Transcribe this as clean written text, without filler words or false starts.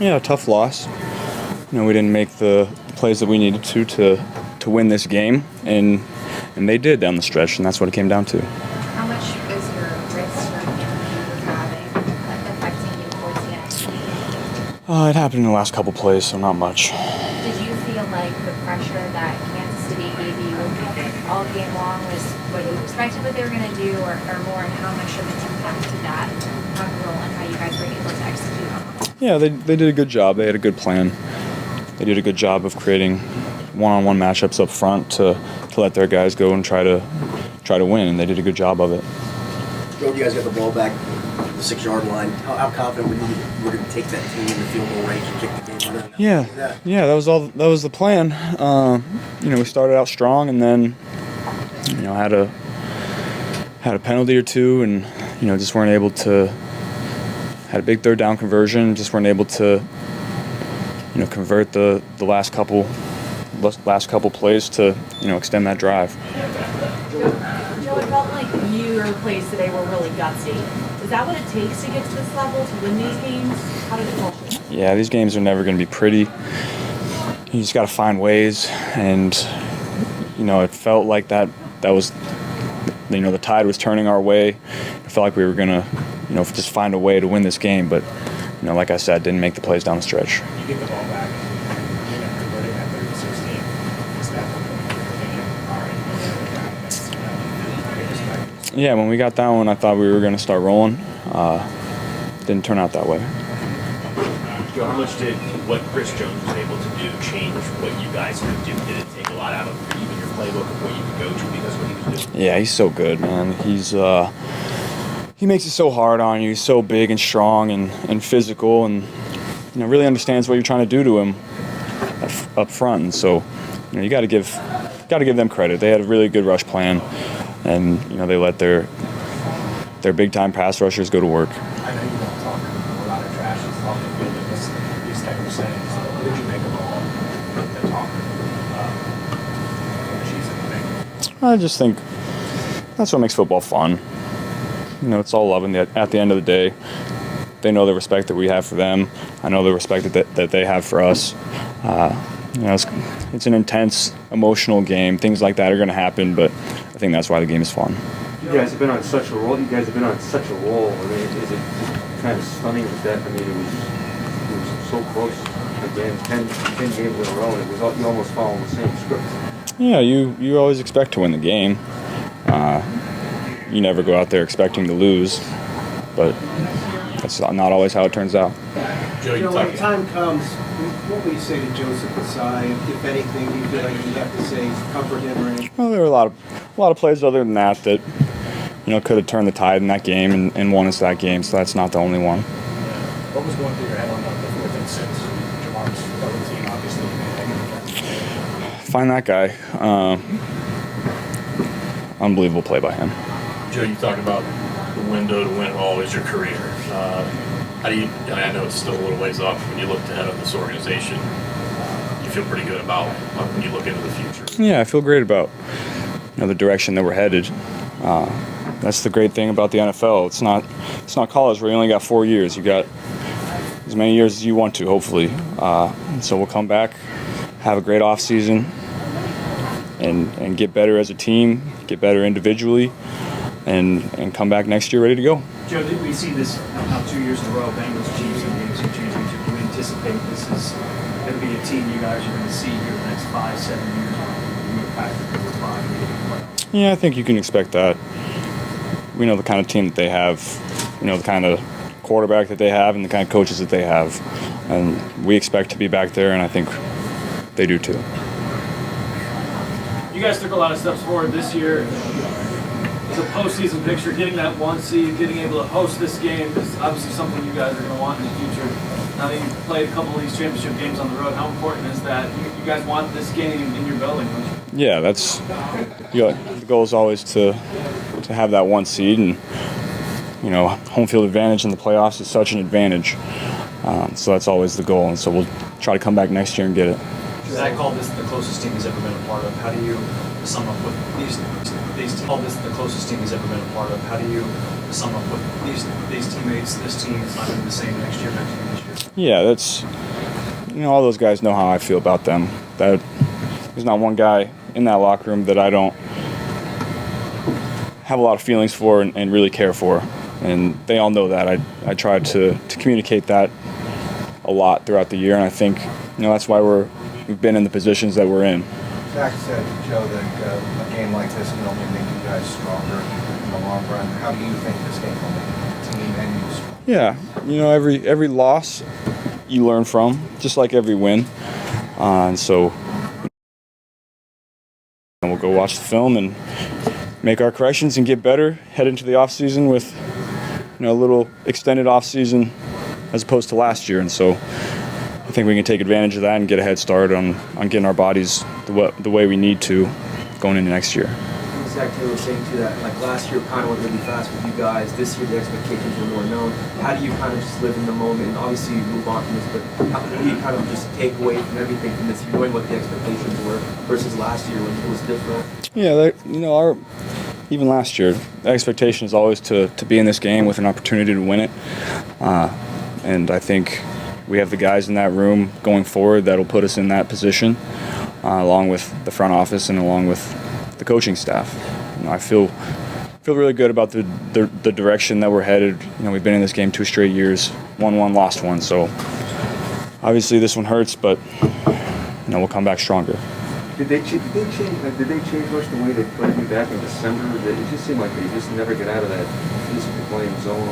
Yeah, tough loss. We didn't make the plays that we needed to win this game, and they did down the stretch, and that's what it came down to. How much is your wrist or injury having affecting you towards the end? It happened in the last couple plays, so not much. Did you feel like the pressure that Kansas City gave you all game long was what you expected what they were going to do, or more, and how much of an impact did that have a role in how you guys were able to execute on it? Yeah, they did a good job. They had a good plan. They did a good job of creating one-on-one matchups up front to let their guys go and try to win, and they did a good job of it. Joe, you guys got the ball back at the 6-yard line. How confident were you we're going to take that team in the field goal range and kick the game winner? Yeah, that was the plan. We started out strong, and then had a penalty or two, and just weren't able to. Had a big third down conversion, just weren't able to convert the last couple plays to extend that drive. Joe, it felt like your plays today were really gutsy. Is that what it takes to get to this level, to win these games? How did it feel? Yeah, these games are never going to be pretty. You just got to find ways, and it felt like that was the tide was turning our way. It felt like we were going to just find a way to win this game, but like I said, didn't make the plays down the stretch. You get the ball back and converting that 30-16. Is that all right? Yeah, when we got that one, I thought we were going to start rolling. Didn't turn out that way. Joe, how much did what Chris Jones was able to do change what you guys could do? Did it take a lot out of even your playbook of what you could go to because of what he was doing? Yeah, he's so good, man. He makes it so hard on you. He's so big and strong and physical, and really understands what you're trying to do to him up front. And so, you got to give them credit. They had a really good rush plan, and they let their big time pass rushers go to work. I know you don't talk a lot of trash and talk in these type of settings. What did you make of all the talk in the season? I just think that's what makes football fun. It's all love at the end of the day. They know the respect that we have for them. I know the respect that they have for us. It's an intense, emotional game. Things like that are going to happen, but I think that's why the game is fun. You guys have been on such a roll. I mean, is it kind of stunning that it was so close again, 10 games in a row, and it was you almost following the same script. Yeah, you always expect to win the game. You never go out there expecting to lose, but that's not always how it turns out. Joe, when the time comes, what will you say to Joseph Asai? If anything, do you feel like you have to say comfort him or anything? Well, there were a lot of plays other than that could have turned the tide in that game and won us that game. So that's not the only one. What was going through your head on the 4th and 6? Jamar's part of the team, obviously. Find that guy. Unbelievable play by him. Joe, you talked about the window to win all is your career. How do you? I know it's still a little ways off. When you look ahead of this organization, you feel pretty good about when you look into the future. Yeah, I feel great about the direction that we're headed. That's the great thing about the NFL. It's not college where you only got 4 years. You got as many years as you want to, hopefully. So we'll come back, have a great off season, and get better as a team, get better individually, and come back next year ready to go. Joe, did we see this now 2 years in a row, Bengals, Chiefs, and the AFC Championship? Do we anticipate this is going to be a team you guys are going to see here the next 5-7 years? Yeah, I think you can expect that. We know the kind of team that they have, the kind of quarterback that they have, and the kind of coaches that they have. And we expect to be back there, and I think they do too. You guys took a lot of steps forward this year. It's a postseason picture. Getting that 1 seed, getting able to host this game is obviously something you guys are going to want in the future. Now that you've played a couple of these championship games on the road, how important is that? You guys want this game in your building, don't you? Yeah, that's the goal is always to have that 1 seed, and home field advantage in the playoffs is such an advantage. So that's always the goal, and so we'll try to come back next year and get it. Zach called this the closest team he's ever been a part of. How do you sum up what these teams, all this the closest team he's ever been a part of. How do you sum up what these teammates, this team is not going to be the same next year, this year? Yeah, that's, all those guys know how I feel about them. That there's not one guy in that locker room that I don't have a lot of feelings for and really care for, and they all know that. I tried to communicate that a lot throughout the year, and I think that's why we've been in the positions that we're in. Zach said, Joe, that a game like this can only make you guys stronger in the long run. How do you think this game will make the team and you stronger? Yeah, every loss you learn from, just like every win, and so we'll go watch the film and make our corrections and get better, head into the off season with a little extended off season as opposed to last year, and so I think we can take advantage of that and get a head start on getting our bodies the way we need to going into next year. Zach Taylor was saying too that like last year kind of went really fast with you guys. This year the expectations were more known. How do you kind of just live in the moment? And obviously you move on from this, but what do you kind of just take away from everything from this year, knowing what the expectations were versus last year when it was different? Yeah, even last year, the expectation is always to be in this game with an opportunity to win it, and I think we have the guys in that room going forward that'll put us in that position, along with the front office and along with the coaching staff. I feel really good about the direction that we're headed. We've been in this game 2 straight years, won one, lost one. So obviously this one hurts, but we'll come back stronger. Did they change much the way they played you back in December? It just seemed like they just never get out of that physical playing zone.